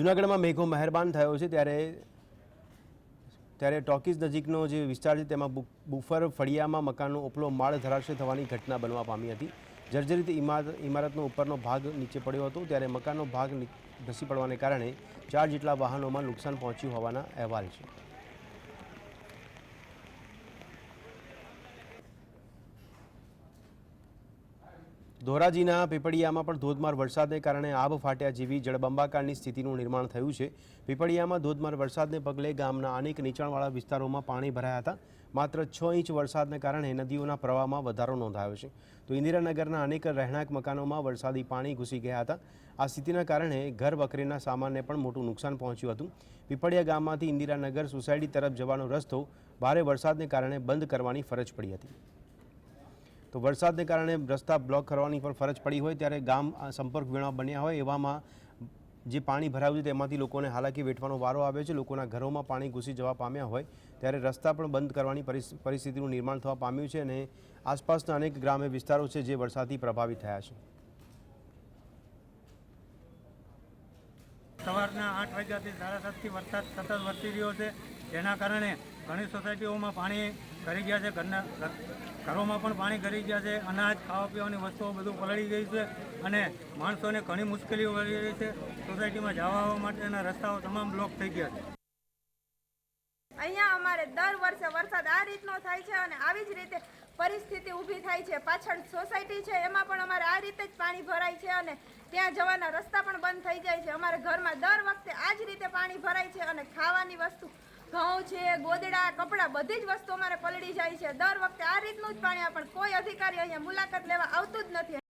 જૂનાગઢમાં મેઘો મહેરબાન થયો છે ત્યારે ટોકીઝ નજીકનો જે વિસ્તાર છે તેમાં બુફર ફળિયામાં મકાનનો ઉપલો માળ ધરાશય થવાની ઘટના બનવા પામી હતી। જર્જરિત ઇમારતનો ઉપરનો ભાગ નીચે પડ્યો હતો ત્યારે મકાનનો ભાગ ધસી પડવાને કારણે 4 જેટલા વાહનોમાં નુકસાન પહોંચ્યું હોવાના અહેવાલ છે। ધોરાજીના પીપળિયામાં પણ ધોધમાર વરસાદને કારણે આબ ફાટ્યા જેવી જળબંબાકારની સ્થિતિનું નિર્માણ થયું છે। પીપળિયામાં ધોધમાર વરસાદને પગલે ગામના અનેક નીચાણવાળા વિસ્તારોમાં પાણી ભરાયા હતા। માત્ર 6 ઇંચ વરસાદને કારણે નદીઓના પ્રવાહમાં વધારો નોંધાયો છે તો ઇન્દિરાનગરના અનેક રહેણાંક મકાનોમાં વરસાદી પાણી ઘૂસી ગયા હતા। આ સ્થિતિના કારણે ઘર વખરીના સામાનને પણ મોટું નુકસાન પહોંચ્યું હતું। પીપળિયા ગામમાંથી ઇન્દિરાનગર સોસાયટી તરફ જવાનો રસ્તો ભારે વરસાદને કારણે બંધ કરવાની ફરજ પડી હતી। તો વરસાદને કારણે રસ્તા બ્લોક કરવાની પણ ફરજ પડી હોય ત્યારે ગામ સંપર્ક વિણા બન્યા હોય એવામાં જે પાણી ભરાયું છે તેમાંથી લોકોને હાલાકી વેઠવાનો વારો આવ્યો છે। લોકોના ઘરોમાં પાણી ઘૂસી જવા પામ્યા હોય ત્યારે રસ્તા પણ બંધ કરવાની પરિસ્થિતિનું નિર્માણ થવા પામ્યું છે અને આસપાસના અનેક ગ્રામ્ય વિસ્તારો છે જે વરસાદથી પ્રભાવિત થયા છે। સવારના 8 વાગ્યાથી 7:30થી વરસાદ સતત વરસી રહ્યો છે, જેના કારણે ઘણી સોસાયટીઓમાં પાણી ઘરી ગયા છે, ઘરોમાં પણ પાણી ઘરી ગયા છે। અનાજ, ખાવા પીવાની વસ્તુઓ બધું પલળી ગઈ છે અને માણસોને ઘણી મુશ્કેલીઓ પડી રહી છે। સોસાયટીમાં જવા આવવા માટેના રસ્તાઓ તમામ બ્લોક થઈ ગયા છે। અહીંયા અમારે દર વર્ષે વરસાદ આ રીતનો થાય છે અને આવી જ રીતે પરિસ્થિતિ ઊભી થાય છે। પાછળ સોસાયટી છે એમાં પણ અમારે આ રીતે જ પાણી ભરાય છે અને ત્યાં જવાના રસ્તા પણ બંધ થઈ જાય છે। અમારે ઘરમાં દર વખતે આ જ રીતે પાણી ભરાય છે અને ખાવાની વસ્તુ, ઘઉં છે, ગોદડા, કપડાં, બધી જ વસ્તુ અમારે પલળી જાય છે। દર વખતે આ રીતનું જ પાણી, પણ કોઈ અધિકારી અહીંયા મુલાકાત લેવા આવતું જ નથી।